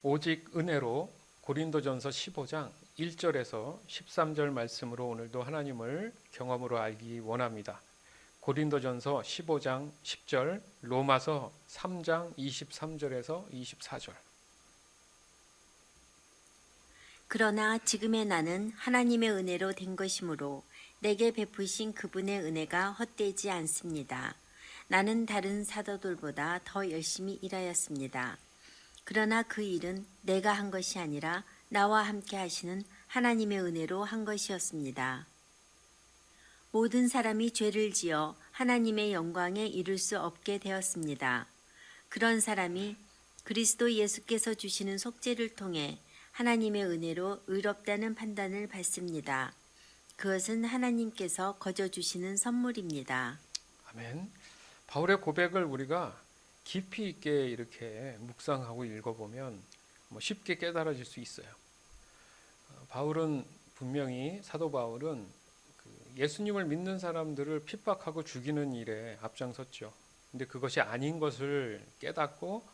오직 은혜로 고린도전서 15장 1절에서 13절 말씀으로 오늘도 하나님을 경험으로 알기 원합니다. 고린도전서 15장 10절, 로마서 3장 23절에서 24절. 그러나 지금의 나는 하나님의 은혜로 된 것이므로 내게 베푸신 그분의 은혜가 헛되지 않습니다. 나는 다른 사도들보다 더 열심히 일하였습니다. 그러나 그 일은 내가 한 것이 아니라 나와 함께 하시는 하나님의 은혜로 한 것이었습니다. 모든 사람이 죄를 지어 하나님의 영광에 이를 수 없게 되었습니다. 그런 사람이 그리스도 예수께서 주시는 속죄를 통해 하나님의 은혜로 의롭다는 판단을 받습니다. 그것은 하나님께서 거저 주시는 선물입니다. 아멘. 바울의 고백을 우리가 깊이 있게 이렇게 묵상하고 읽어보면 쉽게 깨달아질 수 있어요. 바울은 분명히 사도 바울은 예수님을 믿는 사람들을 핍박하고 죽이는 일에 앞장섰죠. 근데 그것이 아닌 것을 깨닫고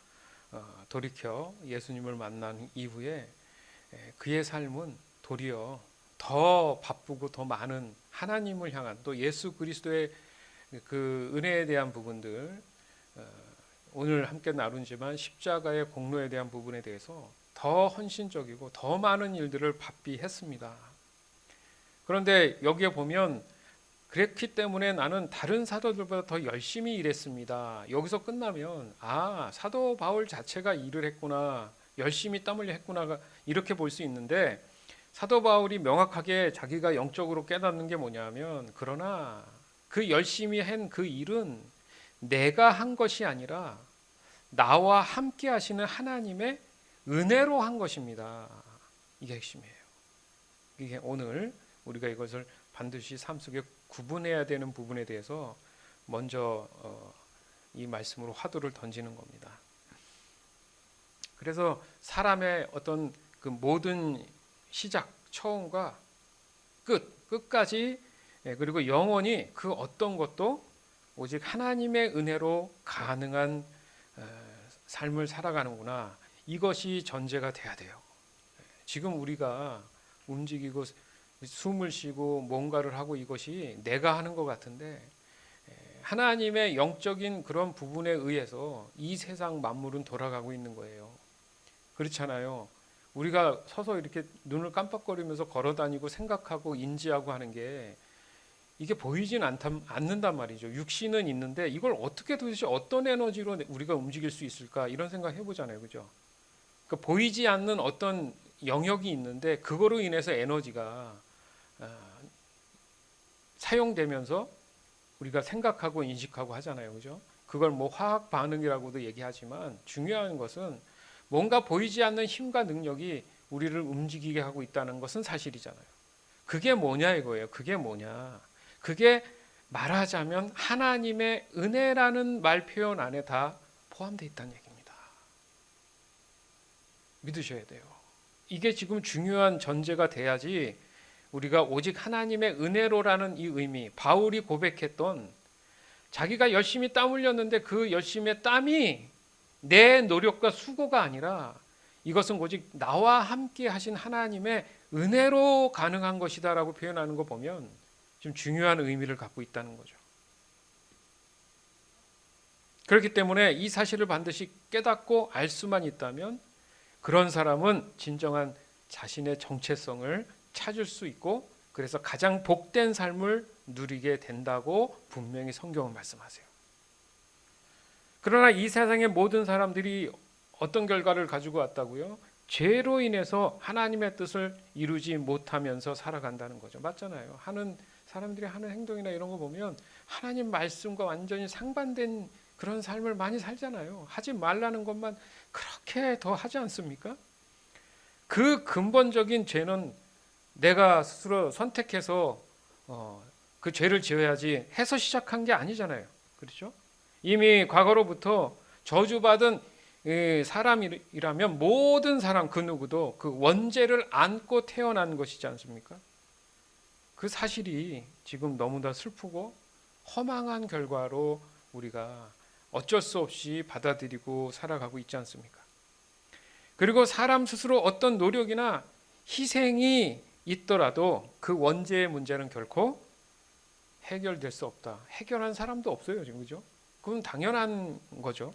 돌이켜 예수님을 만난 이후에 그의 삶은 도리어 더 바쁘고 더 많은 하나님을 향한 또 예수 그리스도의 그 은혜에 대한 부분들, 오늘 함께 나누지만 십자가의 공로에 대한 부분에 대해서 더 헌신적이고 더 많은 일들을 바삐 했습니다. 그런데 여기에 보면 그랬기 때문에 나는 다른 사도들보다 더 열심히 일했습니다. 여기서 끝나면 사도 바울 자체가 일을 했구나, 열심히 땀 흘려 했구나, 이렇게 볼 수 있는데, 사도 바울이 명확하게 자기가 영적으로 깨닫는 게 뭐냐면, 그러나 그 열심히 한 그 일은 내가 한 것이 아니라 나와 함께 하시는 하나님의 은혜로 한 것입니다. 이게 핵심이에요. 이게 오늘 우리가 이것을 반드시 삶 속에 구분해야 되는 부분에 대해서 먼저 이 말씀으로 화두를 던지는 겁니다. 그래서 사람의 어떤 그 모든 시작, 처음과 끝까지, 그리고 영원히 그 어떤 것도 오직 하나님의 은혜로 가능한 삶을 살아가는구나. 이것이 전제가 돼야 돼요. 지금 우리가 움직이고 숨을 쉬고 뭔가를 하고 이것이 내가 하는 것 같은데, 하나님의 영적인 그런 부분에 의해서 이 세상 만물은 돌아가고 있는 거예요. 그렇잖아요. 우리가 서서 이렇게 눈을 깜빡거리면서 걸어다니고 생각하고 인지하고 하는 게 이게 보이진 않는단 말이죠. 육신은 있는데 이걸 어떻게 도대체 어떤 에너지로 우리가 움직일 수 있을까, 이런 생각 해보잖아요. 그죠? 그러니까 보이지 않는 어떤 영역이 있는데 그거로 인해서 에너지가 사용되면서 우리가 생각하고 인식하고 하잖아요. 그죠? 그걸 뭐 화학 반응이라고도 얘기하지만, 중요한 것은 뭔가 보이지 않는 힘과 능력이 우리를 움직이게 하고 있다는 것은 사실이잖아요. 그게 뭐냐 이거예요. 그게 뭐냐. 그게 말하자면 하나님의 은혜라는 말 표현 안에 다 포함되어 있다는 얘기입니다. 믿으셔야 돼요. 이게 지금 중요한 전제가 돼야지 우리가 오직 하나님의 은혜로라는 이 의미, 바울이 고백했던 자기가 열심히 땀 흘렸는데 그 열심의 땀이 내 노력과 수고가 아니라 이것은 오직 나와 함께 하신 하나님의 은혜로 가능한 것이다라고 표현하는 거 보면 좀 중요한 의미를 갖고 있다는 거죠. 그렇기 때문에 이 사실을 반드시 깨닫고 알 수만 있다면 그런 사람은 진정한 자신의 정체성을 찾을 수 있고, 그래서 가장 복된 삶을 누리게 된다고 분명히 성경은 말씀하세요. 그러나 이 세상의 모든 사람들이 어떤 결과를 가지고 왔다고요? 죄로 인해서 하나님의 뜻을 이루지 못하면서 살아간다는 거죠. 맞잖아요. 사람들이 하는 행동이나 이런 거 보면 하나님 말씀과 완전히 상반된 그런 삶을 많이 살잖아요. 하지 말라는 것만 그렇게 더 하지 않습니까? 그 근본적인 죄는 내가 스스로 선택해서 그 죄를 지어야지 해서 시작한 게 아니잖아요. 그렇죠? 이미 과거로부터 저주받은 사람이라면 모든 사람 그 누구도 그 원죄를 안고 태어난 것이지 않습니까? 그 사실이 지금 너무나 슬프고 허망한 결과로 우리가 어쩔 수 없이 받아들이고 살아가고 있지 않습니까? 그리고 사람 스스로 어떤 노력이나 희생이 있더라도 그 원죄의 문제는 결코 해결될 수 없다. 해결한 사람도 없어요, 지금. 그죠? 그건 당연한 거죠.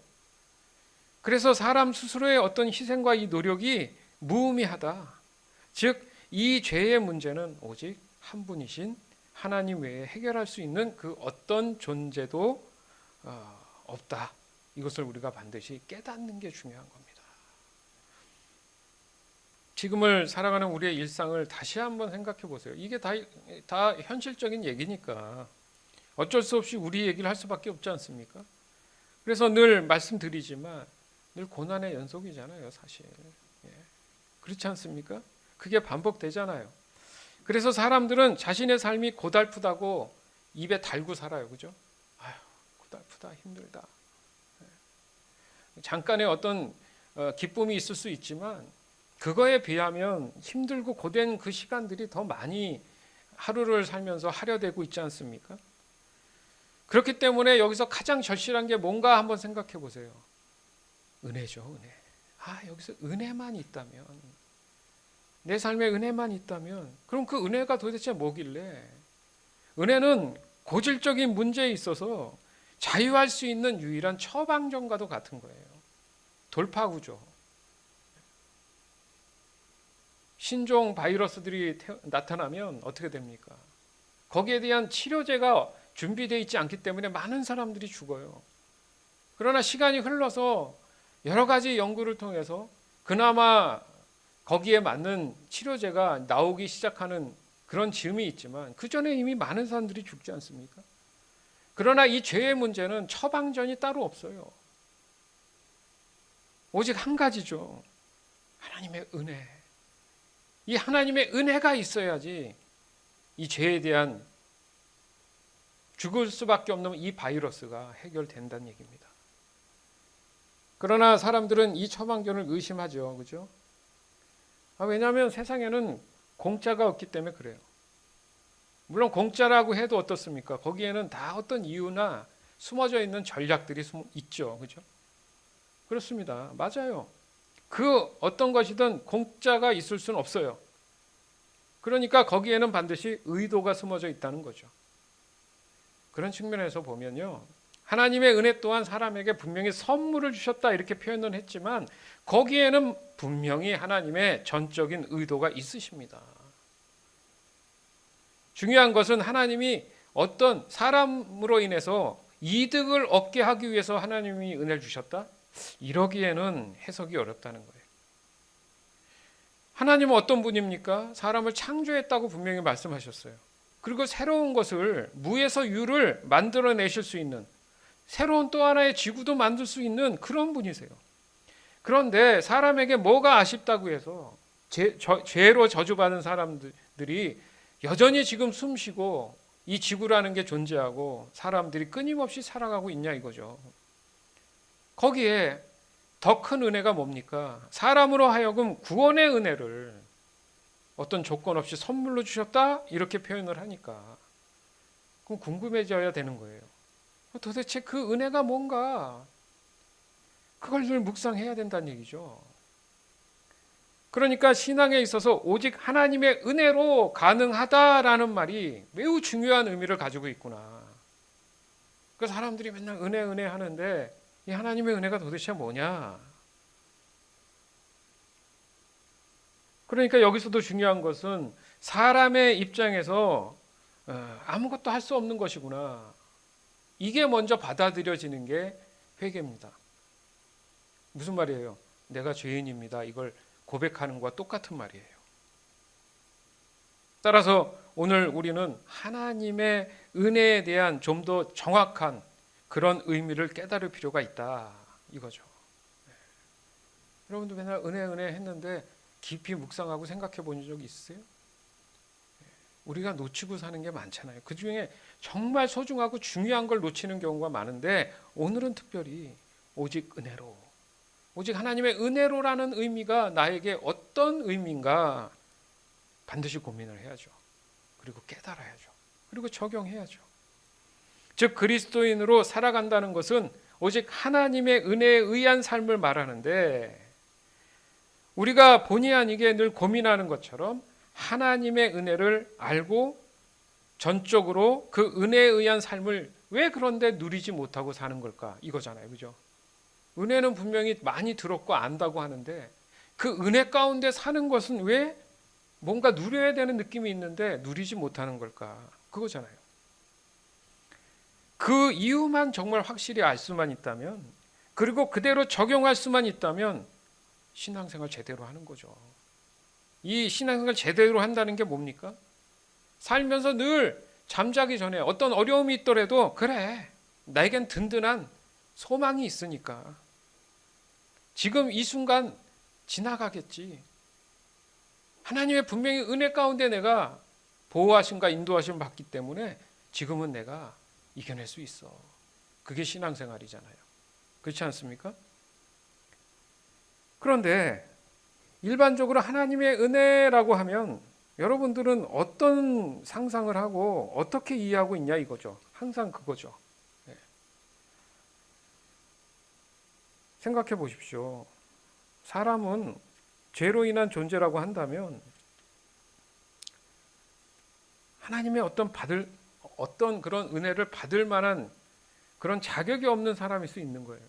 그래서 사람 스스로의 어떤 희생과 이 노력이 무의미하다. 즉, 이 죄의 문제는 오직 한 분이신 하나님 외에 해결할 수 있는 그 어떤 존재도 없다. 이것을 우리가 반드시 깨닫는 게 중요한 겁니다. 지금을 살아가는 우리의 일상을 다시 한번 생각해 보세요. 이게 다 현실적인 얘기니까 어쩔 수 없이 우리 얘기를 할 수밖에 없지 않습니까? 그래서 늘 말씀드리지만 늘 고난의 연속이잖아요, 사실. 예. 그렇지 않습니까? 그게 반복되잖아요. 그래서 사람들은 자신의 삶이 고달프다고 입에 달고 살아요, 그죠? 아휴, 고달프다, 힘들다. 잠깐의 어떤 기쁨이 있을 수 있지만 그거에 비하면 힘들고 고된 그 시간들이 더 많이 하루를 살면서 하려되고 있지 않습니까? 그렇기 때문에 여기서 가장 절실한 게 뭔가 한번 생각해 보세요. 은혜죠, 은혜. 여기서 은혜만 있다면, 내 삶에 은혜만 있다면, 그럼 그 은혜가 도대체 뭐길래? 은혜는 고질적인 문제에 있어서 자유할 수 있는 유일한 처방전과도 같은 거예요. 돌파구죠. 신종 바이러스들이 나타나면 어떻게 됩니까? 거기에 대한 치료제가 준비되어 있지 않기 때문에 많은 사람들이 죽어요. 그러나 시간이 흘러서 여러 가지 연구를 통해서 그나마 거기에 맞는 치료제가 나오기 시작하는 그런 즈음이 있지만 그 전에 이미 많은 사람들이 죽지 않습니까? 그러나 이 죄의 문제는 처방전이 따로 없어요. 오직 한 가지죠. 하나님의 은혜. 이 하나님의 은혜가 있어야지 이 죄에 대한 죽을 수밖에 없는 이 바이러스가 해결된다는 얘기입니다. 그러나 사람들은 이 처방전을 의심하죠. 그죠? 왜냐하면 세상에는 공짜가 없기 때문에 그래요. 물론 공짜라고 해도 어떻습니까? 거기에는 다 어떤 이유나 숨어져 있는 전략들이 있죠. 그죠? 그렇습니다. 맞아요. 그 어떤 것이든 공짜가 있을 수는 없어요. 그러니까 거기에는 반드시 의도가 숨어져 있다는 거죠. 그런 측면에서 보면요, 하나님의 은혜 또한 사람에게 분명히 선물을 주셨다 이렇게 표현은 했지만 거기에는 분명히 하나님의 전적인 의도가 있으십니다. 중요한 것은 하나님이 어떤 사람으로 인해서 이득을 얻게 하기 위해서 하나님이 은혜를 주셨다? 이러기에는 해석이 어렵다는 거예요. 하나님은 어떤 분입니까? 사람을 창조했다고 분명히 말씀하셨어요. 그리고 새로운 것을 무에서 유를 만들어내실 수 있는, 새로운 또 하나의 지구도 만들 수 있는 그런 분이세요. 그런데 사람에게 뭐가 아쉽다고 해서 죄로 저주받은 사람들이 여전히 지금 숨쉬고 이 지구라는 게 존재하고 사람들이 끊임없이 살아가고 있냐 이거죠. 거기에 더 큰 은혜가 뭡니까? 사람으로 하여금 구원의 은혜를 어떤 조건 없이 선물로 주셨다? 이렇게 표현을 하니까 그럼 궁금해져야 되는 거예요. 도대체 그 은혜가 뭔가? 그걸 늘 묵상해야 된다는 얘기죠. 그러니까 신앙에 있어서 오직 하나님의 은혜로 가능하다라는 말이 매우 중요한 의미를 가지고 있구나. 그 사람들이 맨날 은혜 은혜 하는데 이 하나님의 은혜가 도대체 뭐냐? 그러니까 여기서도 중요한 것은 사람의 입장에서 아무것도 할 수 없는 것이구나. 이게 먼저 받아들여지는 게 회개입니다. 무슨 말이에요? 내가 죄인입니다. 이걸 고백하는 것과 똑같은 말이에요. 따라서 오늘 우리는 하나님의 은혜에 대한 좀 더 정확한 그런 의미를 깨달을 필요가 있다 이거죠. 여러분도 맨날 은혜 은혜 했는데 깊이 묵상하고 생각해 본 적이 있으세요? 우리가 놓치고 사는 게 많잖아요. 그 중에 정말 소중하고 중요한 걸 놓치는 경우가 많은데 오늘은 특별히 오직 은혜로, 오직 하나님의 은혜로라는 의미가 나에게 어떤 의미인가 반드시 고민을 해야죠. 그리고 깨달아야죠. 그리고 적용해야죠. 즉 그리스도인으로 살아간다는 것은 오직 하나님의 은혜에 의한 삶을 말하는데 우리가 본의 아니게 늘 고민하는 것처럼 하나님의 은혜를 알고 전적으로 그 은혜에 의한 삶을 왜 그런데 누리지 못하고 사는 걸까? 이거잖아요. 그죠? 은혜는 분명히 많이 들었고 안다고 하는데 그 은혜 가운데 사는 것은 왜 뭔가 누려야 되는 느낌이 있는데 누리지 못하는 걸까? 그거잖아요. 그 이유만 정말 확실히 알 수만 있다면, 그리고 그대로 적용할 수만 있다면 신앙생활 제대로 하는 거죠. 이 신앙생활 제대로 한다는 게 뭡니까? 살면서 늘 잠자기 전에 어떤 어려움이 있더라도 그래, 나에겐 든든한 소망이 있으니까 지금 이 순간 지나가겠지. 하나님의 분명히 은혜 가운데 내가 보호하심과 인도하심을 받기 때문에 지금은 내가 이겨낼 수 있어. 그게 신앙생활이잖아요. 그렇지 않습니까? 그런데 일반적으로 하나님의 은혜라고 하면 여러분들은 어떤 상상을 하고 어떻게 이해하고 있냐 이거죠. 항상 그거죠. 네. 생각해 보십시오. 사람은 죄로 인한 존재라고 한다면 하나님의 어떤 그런 은혜를 받을 만한 그런 자격이 없는 사람일 수 있는 거예요.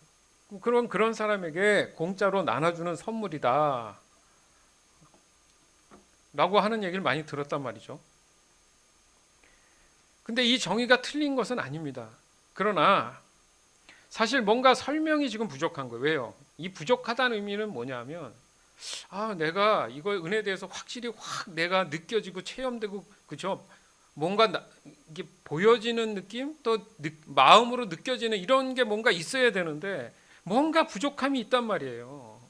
그런 사람에게 공짜로 나눠주는 선물이다 라고 하는 얘기를 많이 들었단 말이죠. 근데 이 정의가 틀린 것은 아닙니다. 그러나 사실 뭔가 설명이 지금 부족한 거예요. 왜요? 이 부족하다는 의미는 뭐냐면 내가 이거 은혜에 대해서 확실히 확 내가 느껴지고 체험되고 그죠? 뭔가 이게 보여지는 느낌 또 마음으로 느껴지는 이런 게 뭔가 있어야 되는데 뭔가 부족함이 있단 말이에요.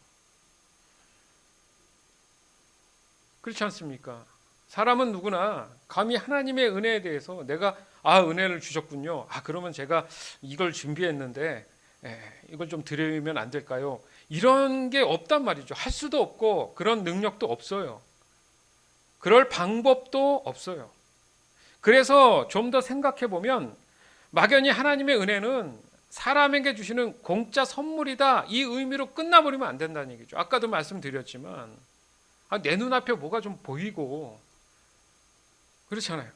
그렇지 않습니까? 사람은 누구나 감히 하나님의 은혜에 대해서 내가 은혜를 주셨군요. 그러면 제가 이걸 준비했는데 이걸 좀 드리면 안 될까요? 이런 게 없단 말이죠. 할 수도 없고 그런 능력도 없어요. 그럴 방법도 없어요. 그래서 좀 더 생각해 보면 막연히 하나님의 은혜는 사람에게 주시는 공짜 선물이다 이 의미로 끝나버리면 안 된다는 얘기죠. 아까도 말씀드렸지만 내 눈앞에 뭐가 좀 보이고 그렇잖아요.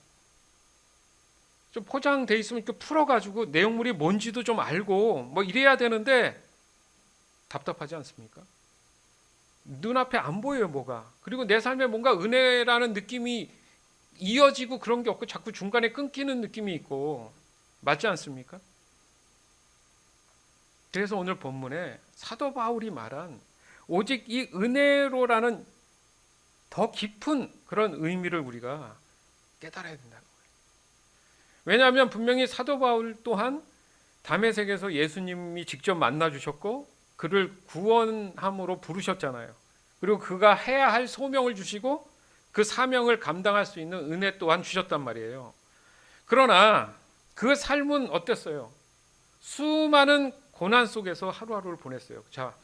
좀 포장돼 있으면 이렇게 풀어가지고 내용물이 뭔지도 좀 알고 뭐 이래야 되는데 답답하지 않습니까? 눈앞에 안 보여요 뭐가. 그리고 내 삶에 뭔가 은혜라는 느낌이 이어지고 그런 게 없고 자꾸 중간에 끊기는 느낌이 있고 맞지 않습니까? 그래서 오늘 본문에 사도 바울이 말한 오직 이 은혜로라는 더 깊은 그런 의미를 우리가 깨달아야 된다는 거예요. 왜냐하면 분명히 사도 바울 또한 다메섹에서 예수님이 직접 만나 주셨고 그를 구원함으로 부르셨잖아요. 그리고 그가 해야 할 소명을 주시고 그 사명을 감당할 수 있는 은혜 또한 주셨단 말이에요. 그러나 그 삶은 어땠어요? 수많은 고난 속에서 하루하루를 보냈어요. 자,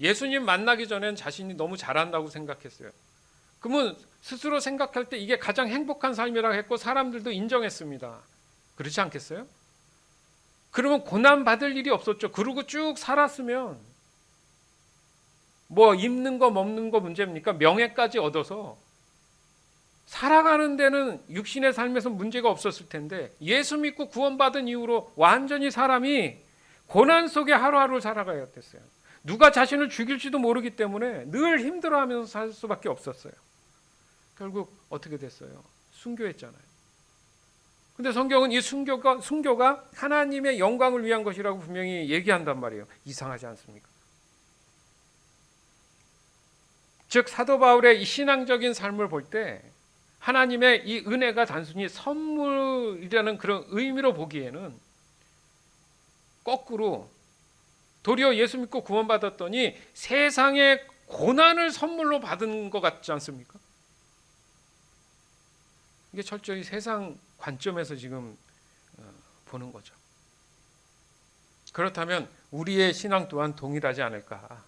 예수님 만나기 전엔 자신이 너무 잘한다고 생각했어요. 그러면 스스로 생각할 때 이게 가장 행복한 삶이라고 했고 사람들도 인정했습니다. 그렇지 않겠어요? 그러면 고난 받을 일이 없었죠. 그러고 쭉 살았으면 뭐 입는 거 먹는 거 문제입니까? 명예까지 얻어서 살아가는 데는 육신의 삶에서 문제가 없었을 텐데 예수 믿고 구원받은 이후로 완전히 사람이 고난 속에 하루하루를 살아가야 됐어요. 누가 자신을 죽일지도 모르기 때문에 늘 힘들어하면서 살 수밖에 없었어요. 결국 어떻게 됐어요? 순교했잖아요. 근데 성경은 이 순교가 하나님의 영광을 위한 것이라고 분명히 얘기한단 말이에요. 이상하지 않습니까? 즉 사도 바울의 이 신앙적인 삶을 볼 때 하나님의 이 은혜가 단순히 선물이라는 그런 의미로 보기에는 거꾸로 도리어 예수 믿고 구원받았더니 세상의 고난을 선물로 받은 것 같지 않습니까? 이게 철저히 세상 관점에서 지금 보는 거죠. 그렇다면 우리의 신앙 또한 동일하지 않을까?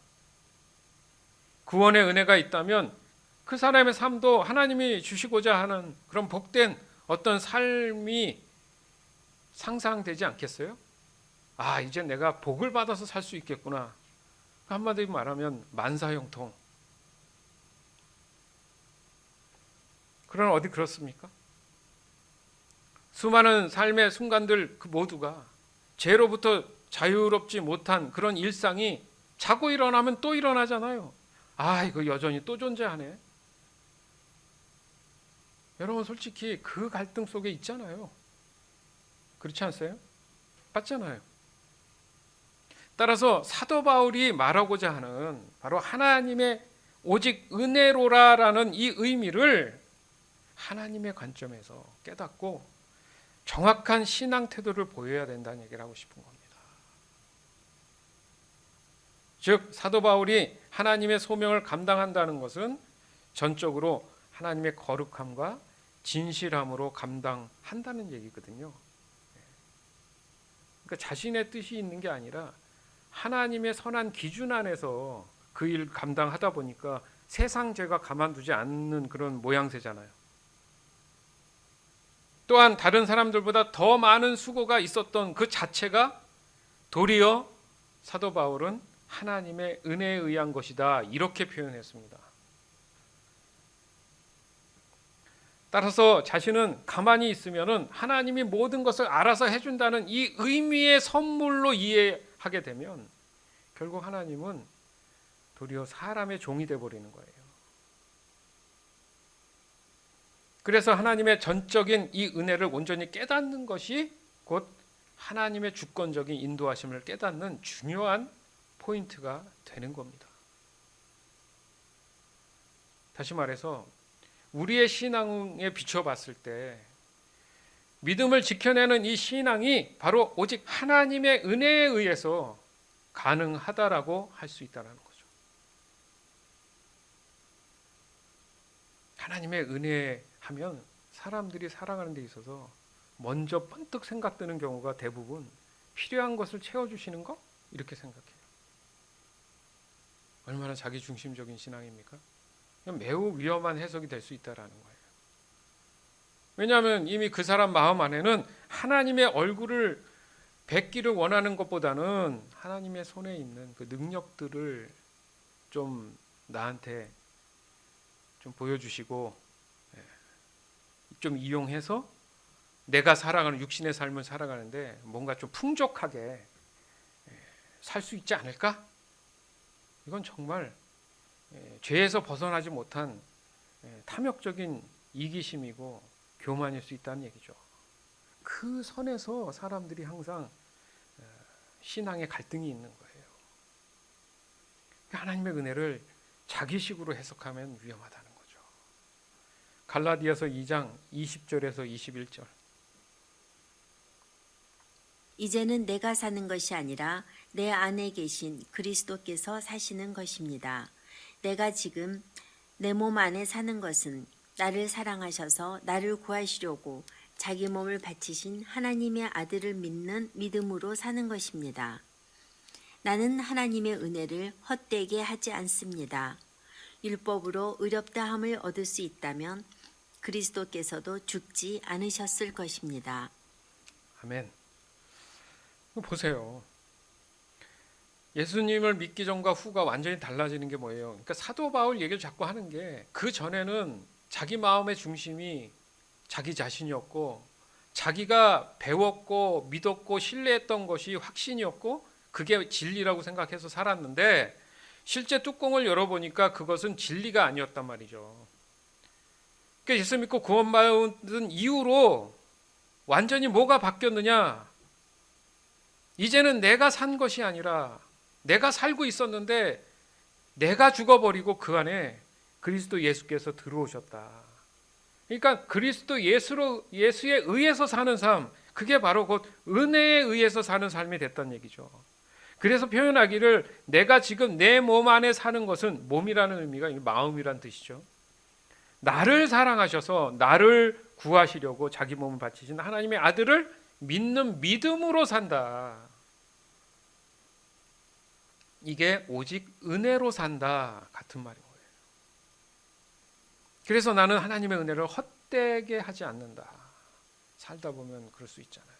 구원의 은혜가 있다면 그 사람의 삶도 하나님이 주시고자 하는 그런 복된 어떤 삶이 상상되지 않겠어요? 이제 내가 복을 받아서 살 수 있겠구나. 한마디로 말하면 만사형통. 그러나 어디 그렇습니까? 수많은 삶의 순간들 그 모두가 죄로부터 자유롭지 못한 그런 일상이 자고 일어나면 또 일어나잖아요. 아, 이거 여전히 또 존재하네. 여러분 솔직히 그 갈등 속에 있잖아요. 그렇지 않으세요? 맞잖아요. 따라서 사도 바울이 말하고자 하는 바로 하나님의 오직 은혜로라라는 이 의미를 하나님의 관점에서 깨닫고 정확한 신앙 태도를 보여야 된다는 얘기를 하고 싶은 겁니다. 즉 사도 바울이 하나님의 소명을 감당한다는 것은 전적으로 하나님의 거룩함과 진실함으로 감당한다는 얘기거든요. 그러니까 자신의 뜻이 있는 게 아니라 하나님의 선한 기준 안에서 그 일 감당하다 보니까 세상 죄가 가만두지 않는 그런 모양새잖아요. 또한 다른 사람들보다 더 많은 수고가 있었던 그 자체가 도리어 사도 바울은 하나님의 은혜에 의한 것이다, 이렇게 표현했습니다. 따라서 자신은 가만히 있으면은 하나님이 모든 것을 알아서 해준다는 이 의미의 선물로 이해하게 되면 결국 하나님은 도리어 사람의 종이 되어버리는 거예요. 그래서 하나님의 전적인 이 은혜를 온전히 깨닫는 것이 곧 하나님의 주권적인 인도하심을 깨닫는 중요한 포인트가 되는 겁니다. 다시 말해서 우리의 신앙에 비춰봤을 때 믿음을 지켜내는 이 신앙이 바로 오직 하나님의 은혜에 의해서 가능하다라고 할 수 있다는 거죠. 하나님의 은혜 하면 사람들이 살아가는 데 있어서 먼저 번뜩 생각드는 경우가 대부분 필요한 것을 채워주시는 거? 이렇게 생각해요. 얼마나 자기중심적인 신앙입니까? 매우 위험한 해석이 될 수 있다는 거예요. 왜냐하면 이미 그 사람 마음 안에는 하나님의 얼굴을 뵙기를 원하는 것보다는 하나님의 손에 있는 그 능력들을 좀 나한테 좀 보여주시고 좀 이용해서 내가 살아가는 육신의 삶을 살아가는데 뭔가 좀 풍족하게 살 수 있지 않을까? 이건 정말 죄에서 벗어나지 못한 탐욕적인 이기심이고 교만일 수 있다는 얘기죠. 그 선에서 사람들이 항상 신앙의 갈등이 있는 거예요. 하나님의 은혜를 자기식으로 해석하면 위험하다는 거죠. 갈라디아서 2장 20절에서 21절. 이제는 내가 사는 것이 아니라 내 안에 계신 그리스도께서 사시는 것입니다. 내가 지금 내 몸 안에 사는 것은 나를 사랑하셔서 나를 구하시려고 자기 몸을 바치신 하나님의 아들을 믿는 믿음으로 사는 것입니다. 나는 하나님의 은혜를 헛되게 하지 않습니다. 율법으로 의롭다함을 얻을 수 있다면 그리스도께서도 죽지 않으셨을 것입니다. 아멘. 보세요. 예수님을 믿기 전과 후가 완전히 달라지는 게 뭐예요? 그러니까 사도 바울 얘기를 자꾸 하는 게 그 전에는 자기 마음의 중심이 자기 자신이었고 자기가 배웠고 믿었고 신뢰했던 것이 확신이었고 그게 진리라고 생각해서 살았는데 실제 뚜껑을 열어보니까 그것은 진리가 아니었단 말이죠. 그러니까 예수 믿고 구원받은 이후로 완전히 뭐가 바뀌었느냐? 이제는 내가 산 것이 아니라 내가 살고 있었는데 내가 죽어버리고 그 안에 그리스도 예수께서 들어오셨다. 그러니까 그리스도 예수에 의해서 사는 삶, 그게 바로 곧 은혜에 의해서 사는 삶이 됐다는 얘기죠. 그래서 표현하기를 내가 지금 내 몸 안에 사는 것은, 몸이라는 의미가 마음이란 뜻이죠. 나를 사랑하셔서 나를 구하시려고 자기 몸을 바치신 하나님의 아들을 믿는 믿음으로 산다. 이게 오직 은혜로 산다 같은 말인 거예요. 그래서 나는 하나님의 은혜를 헛되게 하지 않는다. 살다 보면 그럴 수 있잖아요.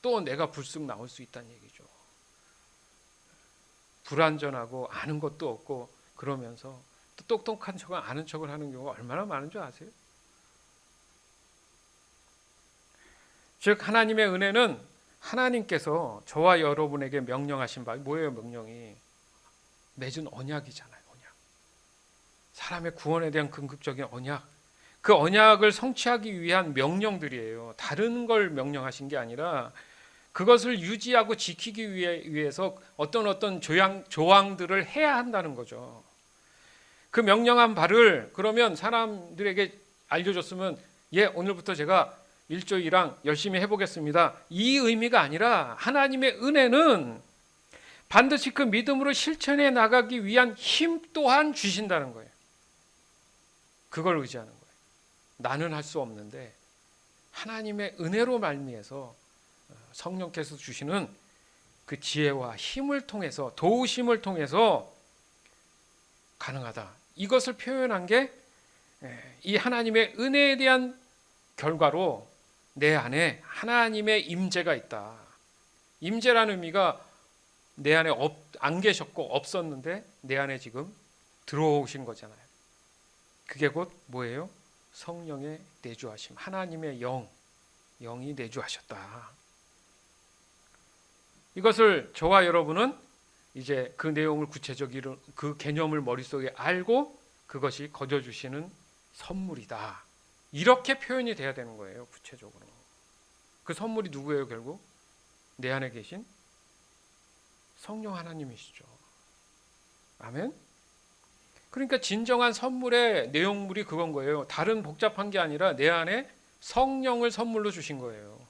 또 내가 불쑥 나올 수 있다는 얘기죠. 불완전하고 아는 것도 없고 그러면서 또 똑똑한 척은 아는 척을 하는 경우가 얼마나 많은 줄 아세요? 즉 하나님의 은혜는 하나님께서 저와 여러분에게 명령하신 바, 뭐예요 명령이? 맺은 언약이잖아요. 언약. 사람의 구원에 대한 궁극적인 언약. 그 언약을 성취하기 위한 명령들이에요. 다른 걸 명령하신 게 아니라 그것을 유지하고 지키기 위해서 어떤 조항들을 해야 한다는 거죠. 그 명령한 바를 그러면 사람들에게 알려줬으면 오늘부터 제가 1조 1항 열심히 해보겠습니다. 이 의미가 아니라 하나님의 은혜는 반드시 그 믿음으로 실천해 나가기 위한 힘 또한 주신다는 거예요. 그걸 의지하는 거예요. 나는 할 수 없는데 하나님의 은혜로 말미에서 성령께서 주시는 그 지혜와 힘을 통해서, 도우심을 통해서 가능하다. 이것을 표현한 게 이 하나님의 은혜에 대한 결과로 내 안에 하나님의 임재가 있다. 임재라는 의미가 내 안에 안 계셨고 없었는데 내 안에 지금 들어오신 거잖아요. 그게 곧 뭐예요? 성령의 내주하심, 하나님의 영이 내주하셨다. 이것을 저와 여러분은 이제 그 내용을 구체적으로 그 개념을 머릿속에 알고 그것이 거저주시는 선물이다. 이렇게 표현이 돼야 되는 거예요. 구체적으로. 그 선물이 누구예요? 결국 내 안에 계신 성령 하나님이시죠. 아멘. 그러니까 진정한 선물의 내용물이 그건 거예요. 다른 복잡한 게 아니라 내 안에 성령을 선물로 주신 거예요.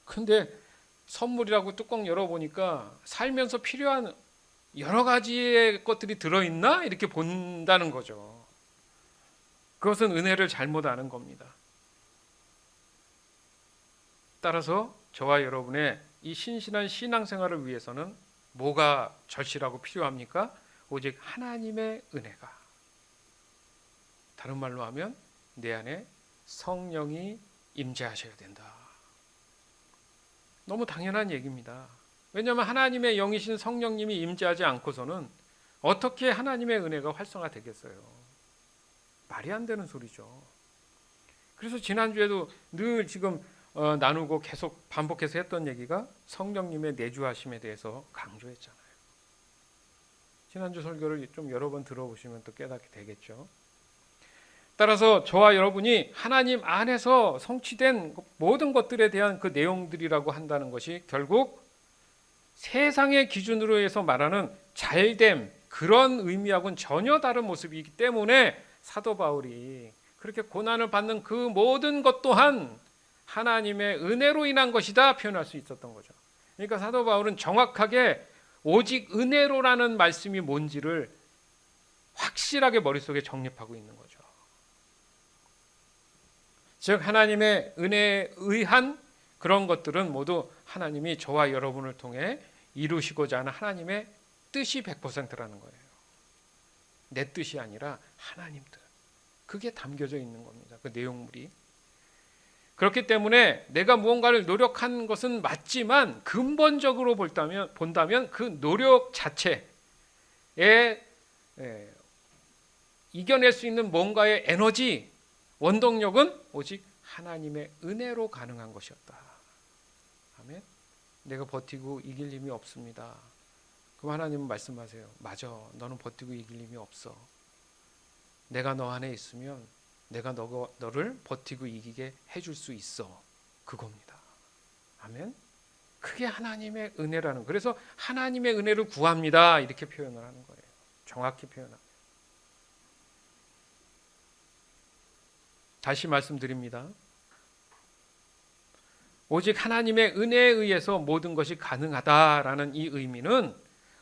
근데 선물이라고 뚜껑 열어보니까 살면서 필요한 여러 가지의 것들이 들어있나? 이렇게 본다는 거죠. 그것은 은혜를 잘못 아는 겁니다. 따라서 저와 여러분의 이 신실한 신앙생활을 위해서는 뭐가 절실하고 필요합니까? 오직 하나님의 은혜가. 다른 말로 하면 내 안에 성령이 임재하셔야 된다. 너무 당연한 얘기입니다. 왜냐하면 하나님의 영이신 성령님이 임재하지 않고서는 어떻게 하나님의 은혜가 활성화되겠어요? 말이 안 되는 소리죠. 그래서 지난주에도 늘 지금 나누고 계속 반복해서 했던 얘기가 성령님의 내주하심에 대해서 강조했잖아요. 지난주 설교를 좀 여러 번 들어보시면 또 깨닫게 되겠죠. 따라서 저와 여러분이 하나님 안에서 성취된 모든 것들에 대한 그 내용들이라고 한다는 것이 결국 세상의 기준으로 해서 말하는 잘됨, 그런 의미하고는 전혀 다른 모습이기 때문에 사도 바울이 그렇게 고난을 받는 그 모든 것 또한 하나님의 은혜로 인한 것이다 표현할 수 있었던 거죠. 그러니까 사도 바울은 정확하게 오직 은혜로라는 말씀이 뭔지를 확실하게 머릿속에 정립하고 있는 거죠. 즉 하나님의 은혜에 의한 그런 것들은 모두 하나님이 저와 여러분을 통해 이루시고자 하는 하나님의 뜻이 100%라는 거예요. 내 뜻이 아니라 하나님 뜻. 그게 담겨져 있는 겁니다. 그 내용물이. 그렇기 때문에 내가 무언가를 노력한 것은 맞지만 근본적으로 본다면 그 노력 자체에 이겨낼 수 있는 뭔가의 에너지, 원동력은 오직 하나님의 은혜로 가능한 것이었다. 아멘. 내가 버티고 이길 힘이 없습니다. 그럼 하나님은 말씀하세요. 맞아. 너는 버티고 이길 힘이 없어. 내가 너 안에 있으면 내가 너를 버티고 이기게 해줄 수 있어. 그겁니다. 아멘. 그게 하나님의 은혜라는. 그래서 하나님의 은혜를 구합니다. 이렇게 표현을 하는 거예요. 정확히 표현합니다. 다시 말씀드립니다. 오직 하나님의 은혜에 의해서 모든 것이 가능하다라는 이 의미는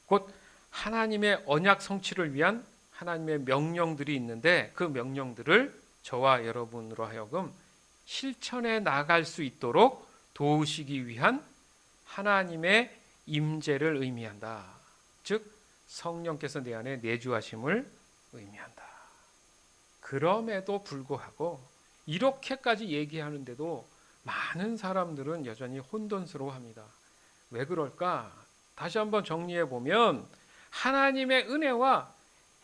곧 하나님의 언약 성취를 위한 하나님의 명령들이 있는데 그 명령들을 저와 여러분으로 하여금 실천해 나갈 수 있도록 도우시기 위한 하나님의 임재를 의미한다. 즉 성령께서 내 안에 내주하심을 의미한다. 그럼에도 불구하고 이렇게까지 얘기하는데도 많은 사람들은 여전히 혼돈스러워합니다. 왜 그럴까? 다시 한번 정리해 보면 하나님의 은혜와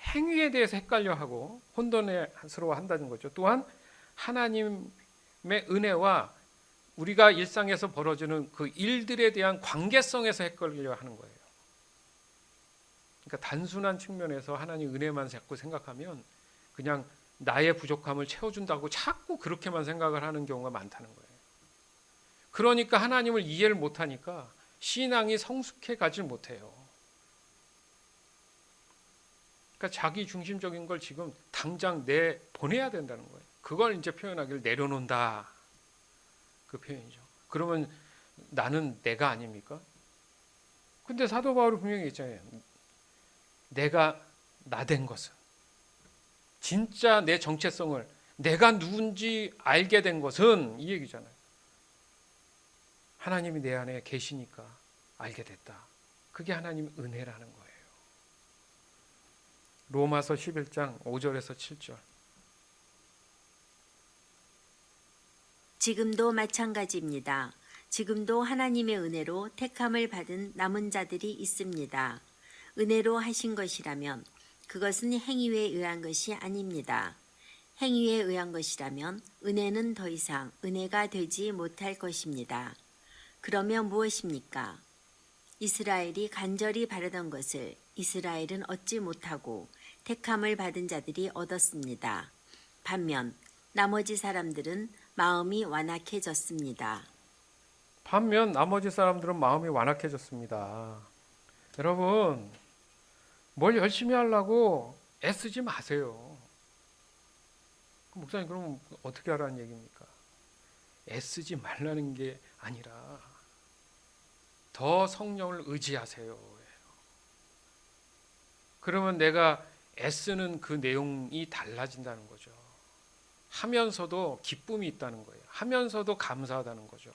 행위에 대해서 헷갈려하고 혼돈스러워한다는 거죠. 또한 하나님의 은혜와 우리가 일상에서 벌어지는 그 일들에 대한 관계성에서 헷갈려 하는 거예요. 그러니까 단순한 측면에서 하나님 은혜만 자꾸 생각하면 그냥 나의 부족함을 채워준다고 자꾸 그렇게만 생각을 하는 경우가 많다는 거예요. 그러니까 하나님을 이해를 못하니까 신앙이 성숙해 가질 못해요. 그러니까 자기 중심적인 걸 지금 당장 내보내야 된다는 거예요. 그걸 이제 표현하기를 내려놓는다. 그 표현이죠. 그러면 나는 내가 아닙니까? 근데 사도 바울은 분명히 있잖아요. 내가 나 된 것은, 진짜 내 정체성을 내가 누군지 알게 된 것은 이 얘기잖아요. 하나님이 내 안에 계시니까 알게 됐다. 그게 하나님의 은혜라는 거예요. 로마서 11장 5절에서 7절. 지금도 마찬가지입니다. 지금도 하나님의 은혜로 택함을 받은 남은 자들이 있습니다. 은혜로 하신 것이라면 그것은 행위에 의한 것이 아닙니다. 행위에 의한 것이라면 은혜는 더 이상 은혜가 되지 못할 것입니다. 그러면 무엇입니까? 이스라엘이 간절히 바라던 것을 이스라엘은 얻지 못하고 택함을 받은 자들이 얻었습니다. 반면 나머지 사람들은 마음이 완악해졌습니다. 반면 나머지 사람들은 마음이 완악해졌습니다. 여러분, 뭘 열심히 하려고 애쓰지 마세요. 목사님, 그럼 어떻게 하라는 얘기입니까? 애쓰지 말라는 게 아니라 더 성령을 의지하세요. 그러면 내가 애쓰는 그 내용이 달라진다는 거죠. 하면서도 기쁨이 있다는 거예요. 하면서도 감사하다는 거죠.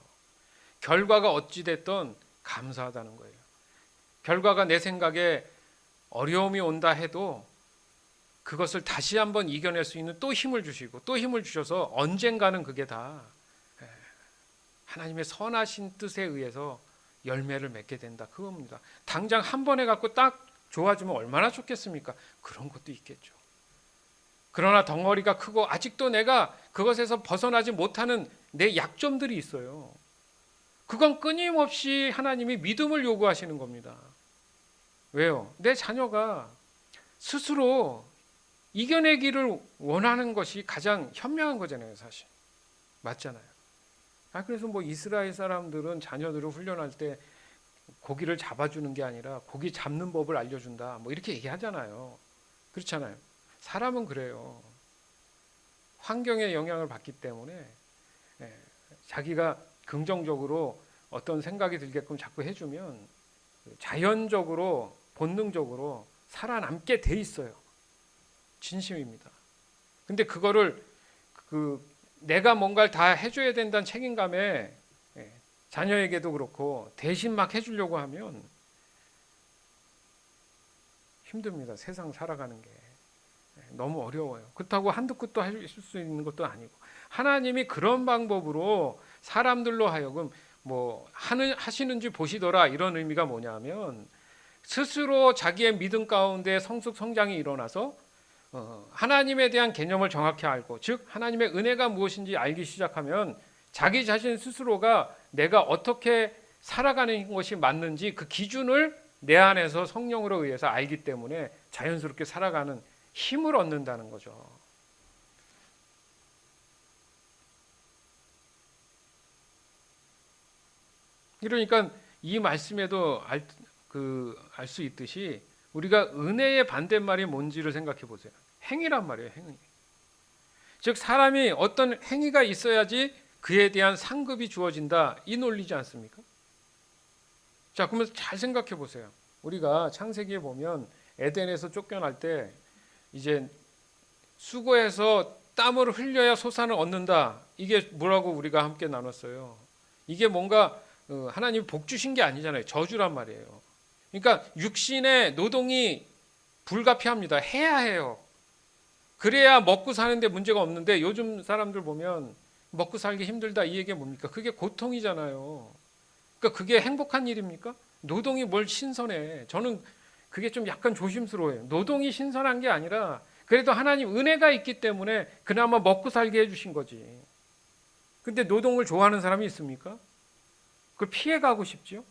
결과가 어찌 됐든 감사하다는 거예요. 결과가 내 생각에 어려움이 온다 해도 그것을 다시 한번 이겨낼 수 있는 또 힘을 주시고 또 힘을 주셔서 언젠가는 그게 다 하나님의 선하신 뜻에 의해서 열매를 맺게 된다. 그겁니다. 당장 한 번에 갖고 딱 좋아지면 얼마나 좋겠습니까? 그런 것도 있겠죠. 그러나 덩어리가 크고 아직도 내가 그것에서 벗어나지 못하는 내 약점들이 있어요. 그건 끊임없이 하나님이 믿음을 요구하시는 겁니다. 왜요? 내 자녀가 스스로 이겨내기를 원하는 것이 가장 현명한 거잖아요, 사실. 맞잖아요. 그래서 뭐 이스라엘 사람들은 자녀들을 훈련할 때 고기를 잡아주는 게 아니라 고기 잡는 법을 알려준다. 뭐 이렇게 얘기하잖아요. 그렇잖아요. 사람은 그래요. 환경의 영향을 받기 때문에 자기가 긍정적으로 어떤 생각이 들게끔 자꾸 해주면 자연적으로 본능적으로 살아남게 돼 있어요. 진심입니다. 근데 그거를 내가 뭔가를 다 해줘야 된다는 책임감에 자녀에게도 그렇고 대신 막 해주려고 하면 힘듭니다. 세상 살아가는 게 너무 어려워요. 그렇다고 한두 끝도 해줄 수 있는 것도 아니고 하나님이 그런 방법으로 사람들로 하여금 뭐 하시는지 보시더라 이런 의미가 뭐냐면 스스로 자기의 믿음 가운데 성숙 성장이 일어나서 하나님에 대한 개념을 정확히 알고 즉 하나님의 은혜가 무엇인지 알기 시작하면 자기 자신 스스로가 내가 어떻게 살아가는 것이 맞는지 그 기준을 내 안에서 성령으로 의해서 알기 때문에 자연스럽게 살아가는 힘을 얻는다는 거죠. 그러니까 이 말씀에도 알 수 있듯이 우리가 은혜의 반대말이 뭔지를 생각해 보세요. 행위란 말이에요. 행위. 즉 사람이 어떤 행위가 있어야지 그에 대한 상급이 주어진다. 이 논리지 않습니까? 자, 그러면 잘 생각해 보세요. 우리가 창세기에 보면 에덴에서 쫓겨날 때 이제 수고해서 땀을 흘려야 소산을 얻는다. 이게 뭐라고 우리가 함께 나눴어요. 이게 뭔가 하나님이 복 주신 게 아니잖아요. 저주란 말이에요. 그러니까 육신의 노동이 불가피합니다. 해야 해요. 그래야 먹고 사는데 문제가 없는데 요즘 사람들 보면 먹고 살기 힘들다 이 얘기가 뭡니까? 그게 고통이잖아요. 그러니까 그게 행복한 일입니까? 노동이 뭘 신선해. 저는 그게 좀 약간 조심스러워요. 노동이 신선한 게 아니라 그래도 하나님 은혜가 있기 때문에 그나마 먹고 살게 해주신 거지. 근데 노동을 좋아하는 사람이 있습니까? 그걸 피해가고 싶죠.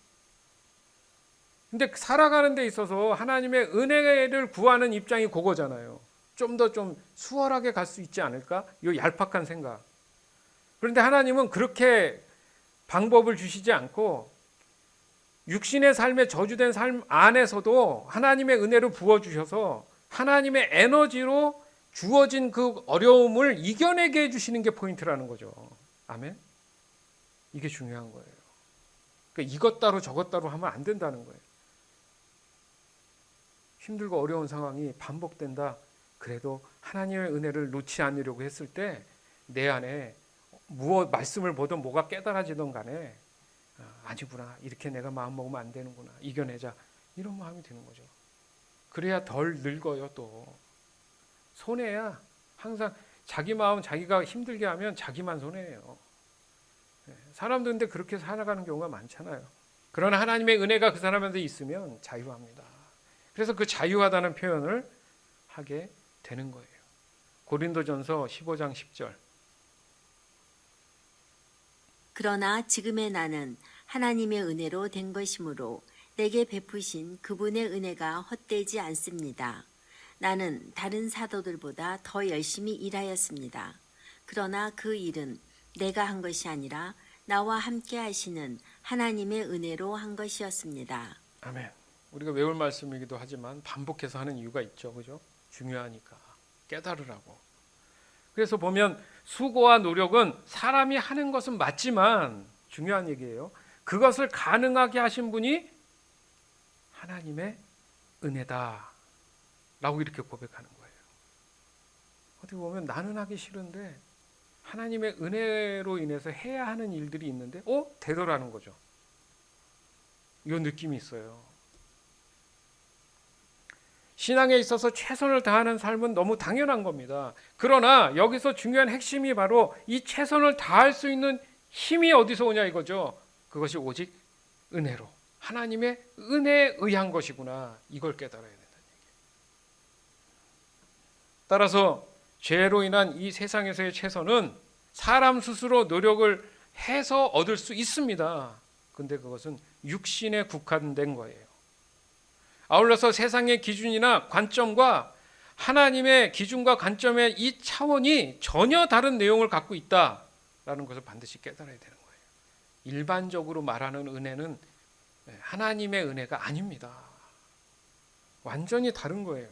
근데 살아가는 데 있어서 하나님의 은혜를 구하는 입장이 그거잖아요. 좀 더 좀 수월하게 갈 수 있지 않을까? 이 얄팍한 생각. 그런데 하나님은 그렇게 방법을 주시지 않고 육신의 삶에 저주된 삶 안에서도 하나님의 은혜를 부어주셔서 하나님의 에너지로 주어진 그 어려움을 이겨내게 해주시는 게 포인트라는 거죠. 아멘? 이게 중요한 거예요. 그러니까 이것 따로 저것 따로 하면 안 된다는 거예요. 힘들고 어려운 상황이 반복된다. 그래도 하나님의 은혜를 놓지 않으려고 했을 때 내 안에 무엇 말씀을 보든 뭐가 깨달아지든 간에 아니구나, 이렇게 내가 마음 먹으면 안 되는구나, 이겨내자, 이런 마음이 드는 거죠. 그래야 덜 늙어요. 또 손해야. 항상 자기 마음 자기가 힘들게 하면 자기만 손해예요. 사람들 근데 그렇게 살아가는 경우가 많잖아요. 그러나 하나님의 은혜가 그 사람한테 있으면 자유합니다. 그래서 그 자유하다는 표현을 하게 되는 거예요. 고린도전서 15장 10절. 그러나 지금의 나는 하나님의 은혜로 된 것이므로 내게 베푸신 그분의 은혜가 헛되지 않습니다. 나는 다른 사도들보다 더 열심히 일하였습니다. 그러나 그 일은 내가 한 것이 아니라 나와 함께 하시는 하나님의 은혜로 한 것이었습니다. 아멘. 우리가 외울 말씀이기도 하지만 반복해서 하는 이유가 있죠. 그죠? 중요하니까. 깨달으라고. 그래서 보면 수고와 노력은 사람이 하는 것은 맞지만 중요한 얘기예요. 그것을 가능하게 하신 분이 하나님의 은혜다 라고 이렇게 고백하는 거예요. 어떻게 보면 나는 하기 싫은데 하나님의 은혜로 인해서 해야 하는 일들이 있는데 되더라는 거죠. 이 느낌이 있어요. 신앙에 있어서 최선을 다하는 삶은 너무 당연한 겁니다. 그러나 여기서 중요한 핵심이 바로 이 최선을 다할 수 있는 힘이 어디서 오냐 이거죠. 그것이 오직 은혜로, 하나님의 은혜에 의한 것이구나, 이걸 깨달아야 된다는 얘기예요. 따라서 죄로 인한 이 세상에서의 최선은 사람 스스로 노력을 해서 얻을 수 있습니다. 근데 그것은 육신에 국한된 거예요. 아울러서 세상의 기준이나 관점과 하나님의 기준과 관점의 이 차원이 전혀 다른 내용을 갖고 있다라는 것을 반드시 깨달아야 되는 거예요. 일반적으로 말하는 은혜는 하나님의 은혜가 아닙니다. 완전히 다른 거예요.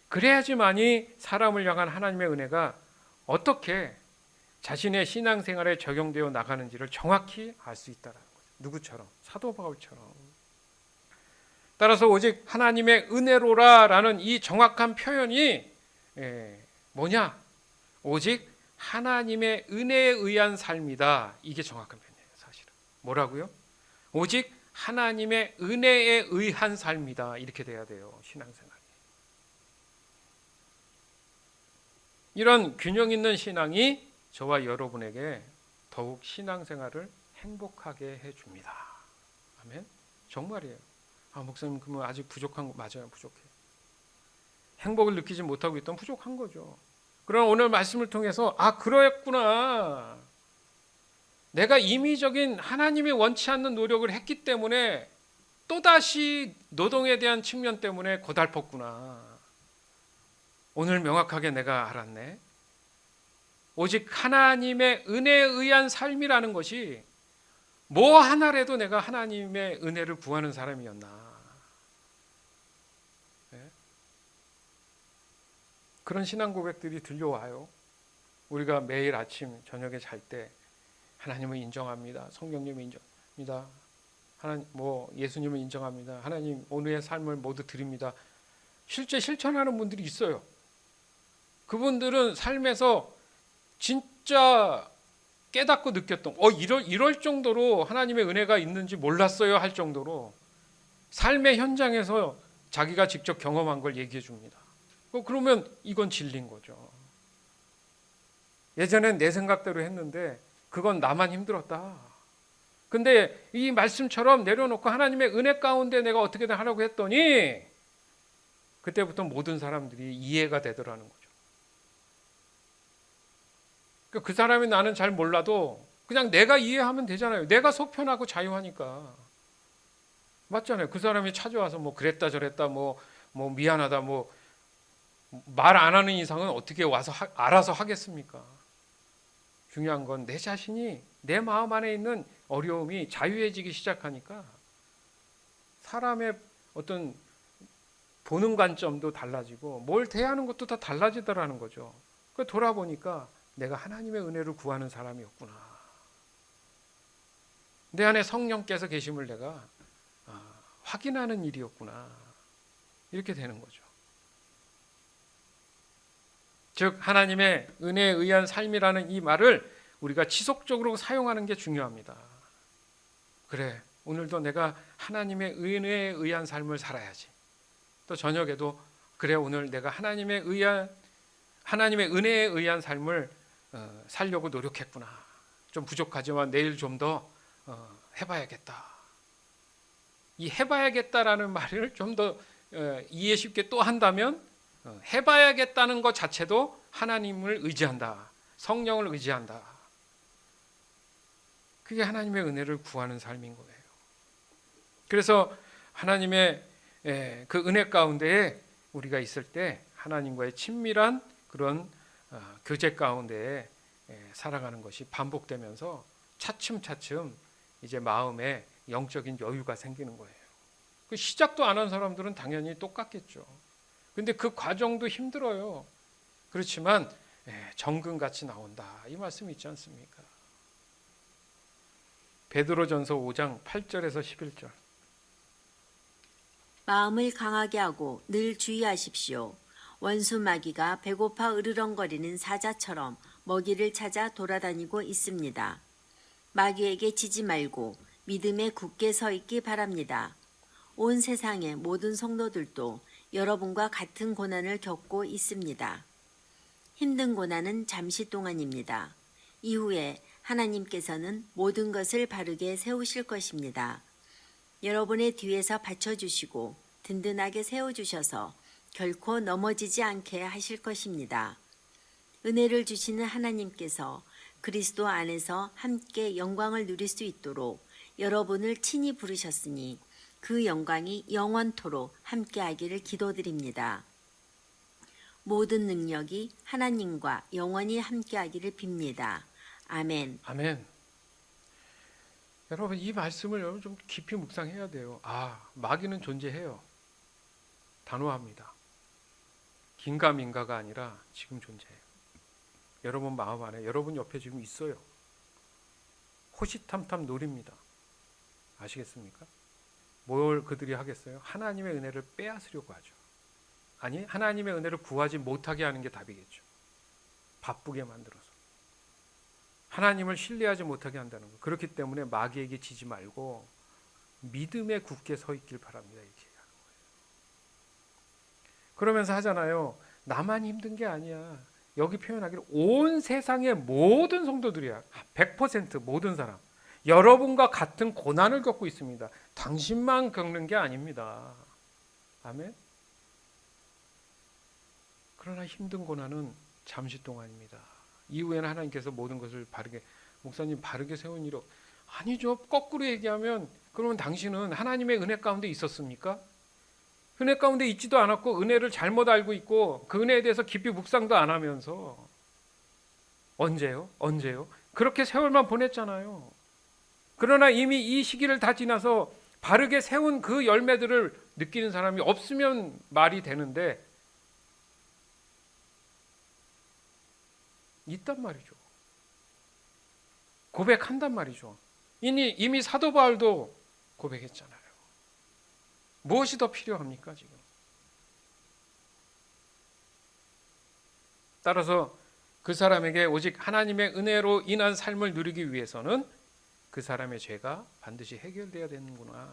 그래야지만이 사람을 향한 하나님의 은혜가 어떻게 자신의 신앙생활에 적용되어 나가는지를 정확히 알 수 있다는 거죠. 누구처럼? 사도 바울처럼. 따라서 오직 하나님의 은혜로라라는 이 정확한 표현이 뭐냐? 오직 하나님의 은혜에 의한 삶이다. 이게 정확한 표현이에요. 사실은. 뭐라고요? 오직 하나님의 은혜에 의한 삶이다. 이렇게 돼야 돼요. 신앙생활이. 이런 균형 있는 신앙이 저와 여러분에게 더욱 신앙생활을 행복하게 해줍니다. 아멘. 정말이에요. 목사님 그러면 아직 부족한 거 맞아요. 부족해. 행복을 느끼지 못하고 있던 부족한 거죠. 그러나 오늘 말씀을 통해서 그랬구나. 내가 임의적인 하나님이 원치 않는 노력을 했기 때문에 또다시 노동에 대한 측면 때문에 고달팠구나. 오늘 명확하게 내가 알았네. 오직 하나님의 은혜에 의한 삶이라는 것이 뭐 하나라도 내가 하나님의 은혜를 구하는 사람이었나. 그런 신앙 고백들이 들려와요. 우리가 매일 아침 저녁에 잘 때 하나님을 인정합니다. 성령님을 인정합니다. 하나님, 예수님을 인정합니다. 하나님 오늘의 삶을 모두 드립니다. 실제 실천하는 분들이 있어요. 그분들은 삶에서 진짜 깨닫고 느꼈던 이럴 정도로 하나님의 은혜가 있는지 몰랐어요 할 정도로 삶의 현장에서 자기가 직접 경험한 걸 얘기해 줍니다. 그러면 이건 진리인 거죠. 예전엔 내 생각대로 했는데 그건 나만 힘들었다. 근데 이 말씀처럼 내려놓고 하나님의 은혜 가운데 내가 어떻게든 하려고 했더니 그때부터 모든 사람들이 이해가 되더라는 거죠. 그 사람이 나는 잘 몰라도 그냥 내가 이해하면 되잖아요. 내가 속 편하고 자유하니까. 맞잖아요. 그 사람이 찾아와서 뭐 그랬다 저랬다 뭐 미안하다 뭐 말 안 하는 이상은 어떻게 와서 알아서 하겠습니까? 중요한 건 내 자신이 내 마음 안에 있는 어려움이 자유해지기 시작하니까 사람의 어떤 보는 관점도 달라지고 뭘 대하는 것도 다 달라지더라는 거죠. 그 돌아보니까 내가 하나님의 은혜를 구하는 사람이었구나. 내 안에 성령께서 계심을 내가 확인하는 일이었구나. 이렇게 되는 거죠. 즉 하나님의 은혜에 의한 삶이라는 이 말을 우리가 지속적으로 사용하는 게 중요합니다. 그래, 오늘도 내가 하나님의 은혜에 의한 삶을 살아야지. 또 저녁에도 그래, 오늘 내가 하나님의 은혜에 의한 삶을 살려고 노력했구나. 좀 부족하지만 내일 좀 더 해봐야겠다. 이 해봐야겠다라는 말을 좀 더 이해 쉽게 또 한다면 해봐야겠다는 것 자체도 하나님을 의지한다. 성령을 의지한다. 그게 하나님의 은혜를 구하는 삶인 거예요. 그래서 하나님의 그 은혜 가운데에 우리가 있을 때 하나님과의 친밀한 그런 교제 가운데에 살아가는 것이 반복되면서 차츰차츰 이제 마음에 영적인 여유가 생기는 거예요. 그 시작도 안 한 사람들은 당연히 똑같겠죠. 근데 그 과정도 힘들어요. 그렇지만 정금같이 나온다. 이 말씀이 있지 않습니까? 베드로전서 5장 8절에서 11절. 마음을 강하게 하고 늘 주의하십시오. 원수 마귀가 배고파 으르렁거리는 사자처럼 먹이를 찾아 돌아다니고 있습니다. 마귀에게 지지 말고 믿음에 굳게 서 있기 바랍니다. 온 세상의 모든 성도들도 여러분과 같은 고난을 겪고 있습니다. 힘든 고난은 잠시 동안입니다. 이후에 하나님께서는 모든 것을 바르게 세우실 것입니다. 여러분의 뒤에서 받쳐주시고 든든하게 세워주셔서 결코 넘어지지 않게 하실 것입니다. 은혜를 주시는 하나님께서 그리스도 안에서 함께 영광을 누릴 수 있도록 여러분을 친히 부르셨으니 그 영광이 영원토록 함께하기를 기도드립니다. 모든 능력이 하나님과 영원히 함께하기를 빕니다. 아멘. 아멘. 여러분 이 말씀을 여러분 좀 깊이 묵상해야 돼요. 마귀는 존재해요. 단호합니다. 긴가민가가 아니라 지금 존재해요. 여러분 마음 안에, 여러분 옆에 지금 있어요. 호시탐탐 노립니다. 아시겠습니까? 뭘 그들이 하겠어요? 하나님의 은혜를 빼앗으려고 하죠. 아니, 하나님의 은혜를 구하지 못하게 하는 게 답이겠죠. 바쁘게 만들어서. 하나님을 신뢰하지 못하게 한다는 거. 그렇기 때문에 마귀에게 지지 말고 믿음에 굳게 서 있길 바랍니다. 이렇게 하는 거예요. 그러면서 하잖아요. 나만 힘든 게 아니야. 여기 표현하기를 온 세상의 모든 성도들이야. 100% 모든 사람. 여러분과 같은 고난을 겪고 있습니다. 당신만 겪는 게 아닙니다. 아멘. 그러나 힘든 고난은 잠시 동안입니다. 이후에는 하나님께서 모든 것을 바르게, 목사님 바르게 세운 일이 아니죠. 거꾸로 얘기하면 그러면 당신은 하나님의 은혜 가운데 있었습니까? 은혜 가운데 있지도 않았고 은혜를 잘못 알고 있고 그 은혜에 대해서 깊이 묵상도 안 하면서 언제요? 그렇게 세월만 보냈잖아요. 그러나 이미 이 시기를 다 지나서 바르게 세운 그 열매들을 느끼는 사람이 없으면 말이 되는데 있단 말이죠. 고백한단 말이죠. 이미 사도 바울도 고백했잖아요. 무엇이 더 필요합니까 지금? 따라서 그 사람에게 오직 하나님의 은혜로 인한 삶을 누리기 위해서는 그 사람의 죄가 반드시 해결돼야 되는구나.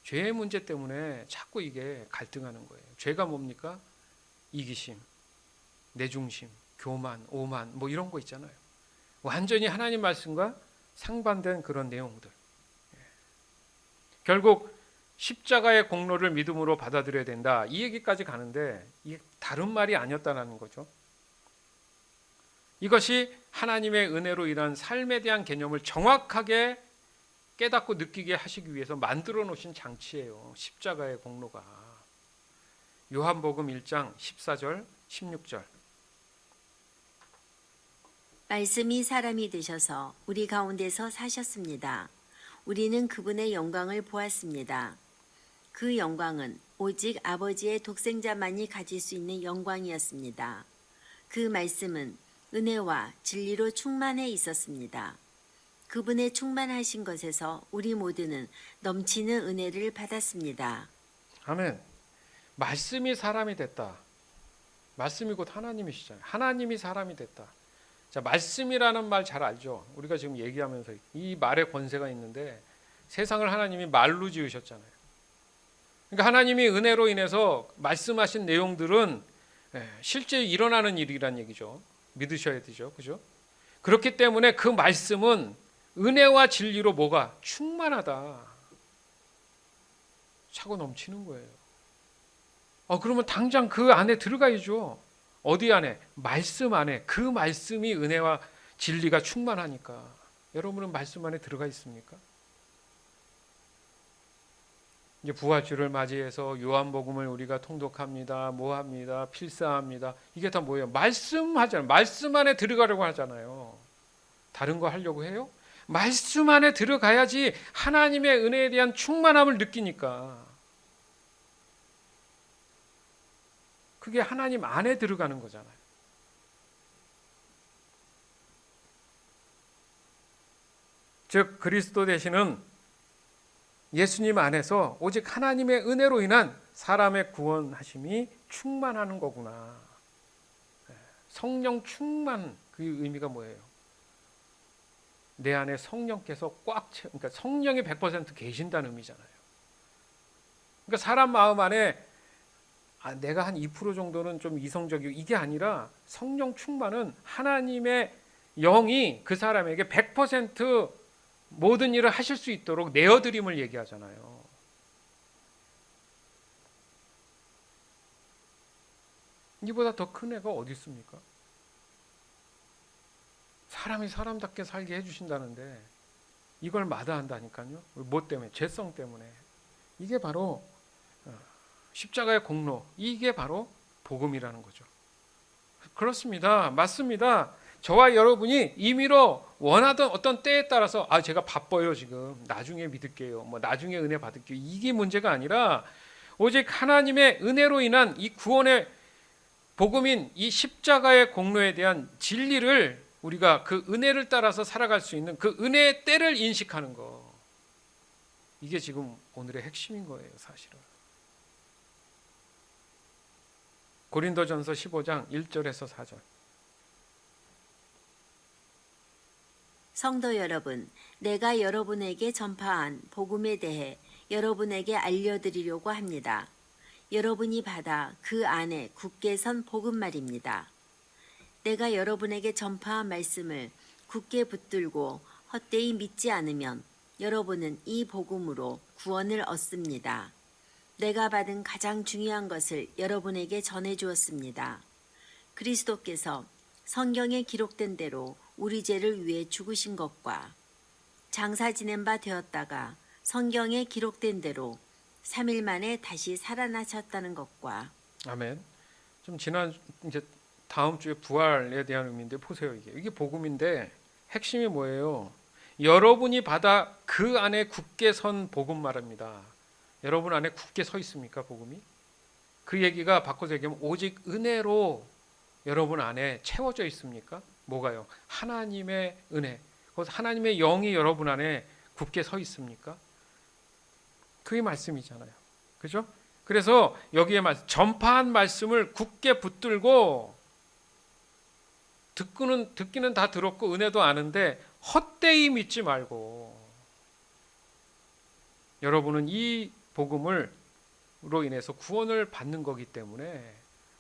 죄의 문제 때문에 자꾸 이게 갈등하는 거예요. 죄가 뭡니까? 이기심, 내중심, 교만, 오만 뭐 이런 거 있잖아요. 완전히 하나님 말씀과 상반된 그런 내용들. 결국 십자가의 공로를 믿음으로 받아들여야 된다. 이 얘기까지 가는데 이게 다른 말이 아니었다는 거죠. 이것이 하나님의 은혜로 인한 삶에 대한 개념을 정확하게 깨닫고 느끼게 하시기 위해서 만들어 놓으신 장치예요. 십자가의 공로가. 요한복음 1장 14절 16절. 말씀이 사람이 되셔서 우리 가운데서 사셨습니다. 우리는 그분의 영광을 보았습니다. 그 영광은 오직 아버지의 독생자만이 가질 수 있는 영광이었습니다. 그 말씀은 은혜와 진리로 충만해 있었습니다. 그분의 충만하신 것에서 우리 모두는 넘치는 은혜를 받았습니다. 아멘. 말씀이 사람이 됐다. 말씀이 곧 하나님이시잖아요. 하나님이 사람이 됐다. 자, 말씀이라는 말 잘 알죠? 우리가 지금 얘기하면서 이 말의 권세가 있는데 세상을 하나님이 말로 지으셨잖아요. 그러니까 하나님이 은혜로 인해서 말씀하신 내용들은 실제 일어나는 일이란 얘기죠. 믿으셔야 되죠. 그죠? 그렇기 때문에 그 말씀은 은혜와 진리로 뭐가 충만하다. 차고 넘치는 거예요. 그러면 당장 그 안에 들어가야죠. 어디 안에? 말씀 안에. 그 말씀이 은혜와 진리가 충만하니까. 여러분은 말씀 안에 들어가 있습니까? 이제 부활주를 맞이해서 요한복음을 우리가 통독합니다. 뭐합니다. 필사합니다. 이게 다 뭐예요? 말씀하잖아요. 말씀 안에 들어가려고 하잖아요. 다른 거 하려고 해요? 말씀 안에 들어가야지 하나님의 은혜에 대한 충만함을 느끼니까. 그게 하나님 안에 들어가는 거잖아요. 즉 그리스도 되시는 예수님 안에서 오직 하나님의 은혜로 인한 사람의 구원하심이 충만하는 거구나. 성령 충만, 그 의미가 뭐예요? 내 안에 성령께서 꽉 채워, 그러니까 성령이 100% 계신다는 의미잖아요. 그러니까 사람 마음 안에 내가 한 2% 정도는 좀 이성적이고 이게 아니라 성령 충만은 하나님의 영이 그 사람에게 100% 모든 일을 하실 수 있도록 내어드림을 얘기하잖아요. 이보다 더 큰 애가 어디 있습니까? 사람이 사람답게 살게 해주신다는데 이걸 마다한다니까요. 뭐 때문에? 죄성 때문에. 이게 바로 십자가의 공로, 이게 바로 복음이라는 거죠. 그렇습니다. 맞습니다. 저와 여러분이 임의로 원하던 어떤 때에 따라서 제가 바빠요 지금, 나중에 믿을게요, 뭐 나중에 은혜 받을게요, 이게 문제가 아니라 오직 하나님의 은혜로 인한 이 구원의 복음인 이 십자가의 공로에 대한 진리를 우리가 그 은혜를 따라서 살아갈 수 있는 그 은혜의 때를 인식하는 거, 이게 지금 오늘의 핵심인 거예요. 사실은 고린도전서 15장 1절에서 4절. 성도 여러분, 내가 여러분에게 전파한 복음에 대해 여러분에게 알려드리려고 합니다. 여러분이 받아 그 안에 굳게 선 복음 말입니다. 내가 여러분에게 전파한 말씀을 굳게 붙들고 헛되이 믿지 않으면 여러분은 이 복음으로 구원을 얻습니다. 내가 받은 가장 중요한 것을 여러분에게 전해 주었습니다. 그리스도께서 성경에 기록된 대로 우리 죄를 위해 죽으신 것과 장사 지낸 바 되었다가 성경에 기록된 대로 3일 만에 다시 살아나셨다는 것과. 아멘. 좀 지난 이제 다음 주에 부활에 대한 의미인데 보세요. 이게 복음인데 핵심이 뭐예요? 여러분이 받아 그 안에 굳게 선 복음 말입니다. 여러분 안에 굳게 서 있습니까? 복음이? 그 얘기가 바꿔서 얘기하면 오직 은혜로 여러분 안에 채워져 있습니까? 뭐가요? 하나님의 은혜. 하나님의 영이 여러분 안에 굳게 서 있습니까? 그게 말씀이잖아요. 그죠? 그래서 여기에 전파한 말씀을 굳게 붙들고 듣기는 다 들었고 은혜도 아는데 헛되이 믿지 말고, 여러분은 이 복음으로 인해서 구원을 받는 거기 때문에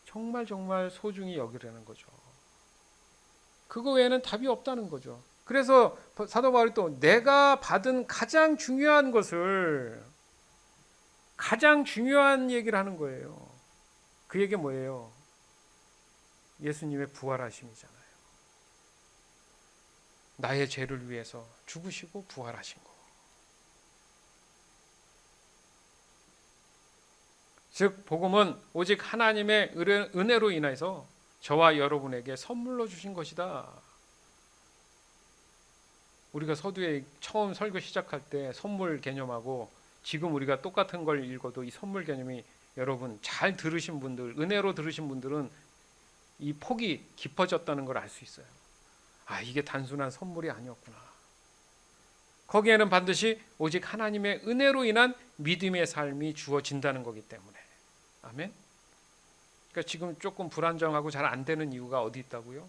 정말 소중히 여기라는 거죠. 그거 외에는 답이 없다는 거죠. 그래서 사도 바울이 또 내가 받은 가장 중요한 것을, 가장 중요한 얘기를 하는 거예요. 그 얘기 뭐예요? 예수님의 부활하심이잖아요. 나의 죄를 위해서 죽으시고 부활하신 거. 즉 복음은 오직 하나님의 은혜로 인해서 저와 여러분에게 선물로 주신 것이다. 우리가 서두에 처음 설교 시작할 때 선물 개념하고 지금 우리가 똑같은 걸 읽어도 이 선물 개념이 여러분 잘 들으신 분들, 은혜로 들으신 분들은 이 폭이 깊어졌다는 걸 알 수 있어요. 아, 이게 단순한 선물이 아니었구나. 거기에는 반드시 오직 하나님의 은혜로 인한 믿음의 삶이 주어진다는 거기 때문에. 아멘. 그러니까 지금 조금 불안정하고 잘 안 되는 이유가 어디 있다고요?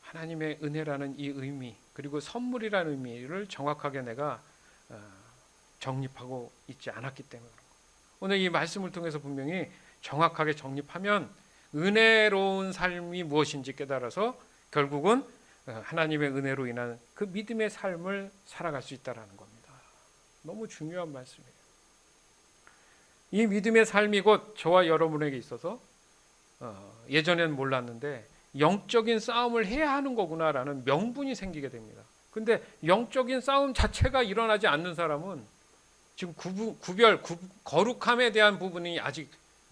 하나님의 은혜라는 이 의미, 그리고 선물이라는 의미를 정확하게 내가 정립하고 있지 않았기 때문에. 오늘 이 말씀을 통해서 분명히 정확하게 정립하면 은혜로운 삶이 무엇인지 깨달아서 결국은 하나님의 은혜로 인한 그 믿음의 삶을 살아갈 수 있다는 겁니다. 너무 중요한 말씀이에요. 이 믿음의 삶이 곧 저와 여러분에게 있어서 예전엔 몰랐는데 영적인 싸움을 해야 하는 거구나라는 명분이 생기게 됩니다. 근데 영적인 싸움 자체가 일어나지 않는 사람은 지금 거룩함에 대한 부분이 아직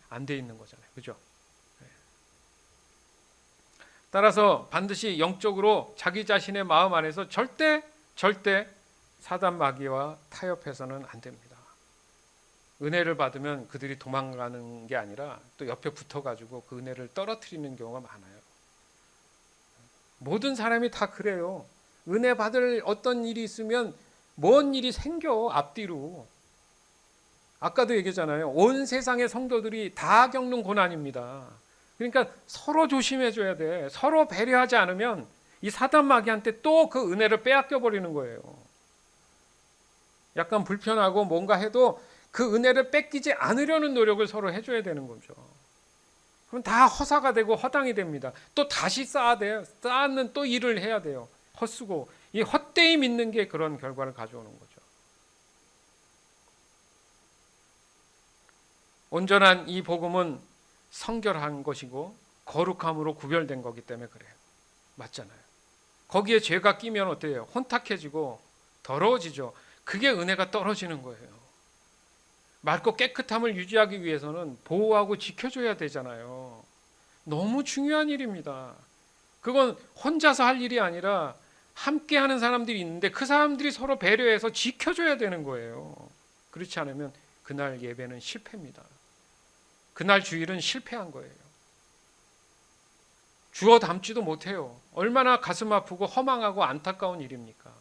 안 돼 있는 거잖아요. 그죠? 따라서 반드시 영적으로 자기 자신의 마음 안에서 절대 사단 마귀와 타협해서는 안 됩니다. 은혜를 받으면 그들이 도망가는 게 아니라 또 옆에 붙어가지고 그 은혜를 떨어뜨리는 경우가 많아요. 모든 사람이 다 그래요. 은혜 받을 어떤 일이 있으면 뭔 일이 생겨 앞뒤로. 아까도 얘기했잖아요. 온 세상의 성도들이 다 겪는 고난입니다. 그러니까 서로 조심해줘야 돼. 서로 배려하지 않으면 이 사단 마귀한테 또 그 은혜를 빼앗겨 버리는 거예요. 약간 불편하고 뭔가 해도 그 은혜를 뺏기지 않으려는 노력을 서로 해줘야 되는 거죠. 그럼 다 허사가 되고 허당이 됩니다. 또 다시 쌓는 또 일을 해야 돼요. 헛쓰고 이 헛되이 믿는 게 그런 결과를 가져오는 거죠. 온전한 이 복음은 성결한 것이고 거룩함으로 구별된 거기 때문에 그래요. 맞잖아요. 거기에 죄가 끼면 어때요? 혼탁해지고 더러워지죠. 그게 은혜가 떨어지는 거예요. 맑고 깨끗함을 유지하기 위해서는 보호하고 지켜줘야 되잖아요. 너무 중요한 일입니다. 그건 혼자서 할 일이 아니라 함께 하는 사람들이 있는데 그 사람들이 서로 배려해서 지켜줘야 되는 거예요. 그렇지 않으면 그날 예배는 실패입니다. 그날 주일은 실패한 거예요. 주워 담지도 못해요. 얼마나 가슴 아프고 허망하고 안타까운 일입니까?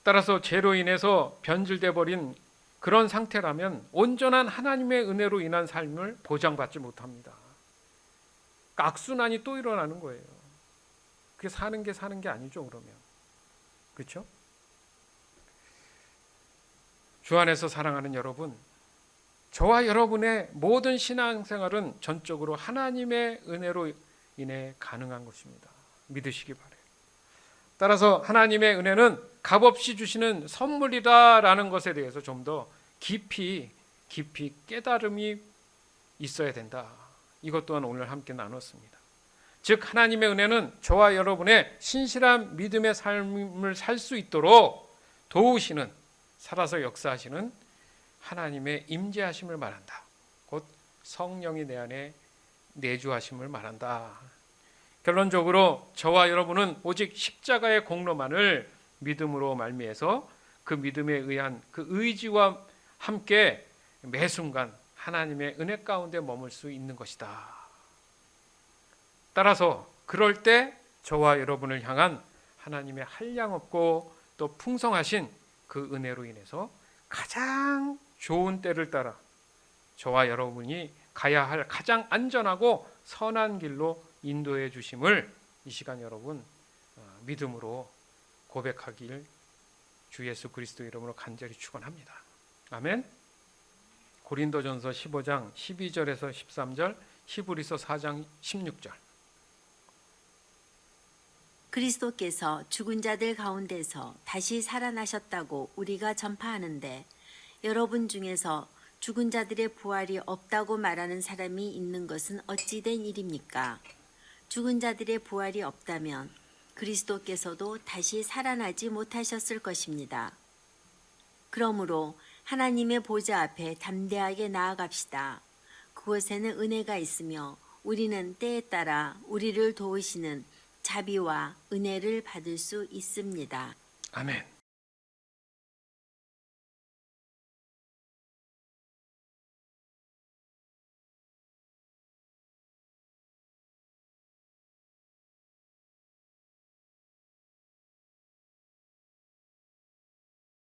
따라서 죄로 인해서 변질돼 버린 그런 상태라면 온전한 하나님의 은혜로 인한 삶을 보장받지 못합니다. 악순환이 또 일어나는 거예요. 그게 사는 게 아니죠, 그러면. 그렇죠? 주 안에서 사랑하는 여러분, 저와 여러분의 모든 신앙생활은 전적으로 하나님의 은혜로 인해 가능한 것입니다. 믿으시기 바라요. 따라서 하나님의 은혜는 값없이 주시는 선물이다라는 것에 대해서 좀 더 깊이 깨달음이 있어야 된다. 이것 또한 오늘 함께 나눴습니다. 즉 하나님의 은혜는 저와 여러분의 신실한 믿음의 삶을 살 수 있도록 도우시는, 살아서 역사하시는 하나님의 임재하심을 말한다. 곧 성령이 내 안에 내주하심을 말한다. 결론적으로 저와 여러분은 오직 십자가의 공로만을 믿음으로 말미해서 그 믿음에 의한 그 의지와 함께 매 순간 하나님의 은혜 가운데 머물 수 있는 것이다. 따라서 그럴 때 저와 여러분을 향한 하나님의 한량없고 또 풍성하신 그 은혜로 인해서 가장 좋은 때를 따라 저와 여러분이 가야 할 가장 안전하고 선한 길로 인도해 주심을 이 시간 여러분 믿음으로 고백하길 주 예수 그리스도 이름으로 간절히 축원합니다. 아멘. 고린도전서 15장 12절에서 13절, 히브리서 4장 16절. 그리스도께서 죽은 자들 가운데서 다시 살아나셨다고 우리가 전파하는데 여러분 중에서 죽은 자들의 부활이 없다고 말하는 사람이 있는 것은 어찌 된 일입니까? 죽은 자들의 부활이 없다면 그리스도께서도 다시 살아나지 못하셨을 것입니다. 그러므로 하나님의 보좌 앞에 담대하게 나아갑시다. 그곳에는 은혜가 있으며 우리는 때에 따라 우리를 도우시는 자비와 은혜를 받을 수 있습니다. 아멘.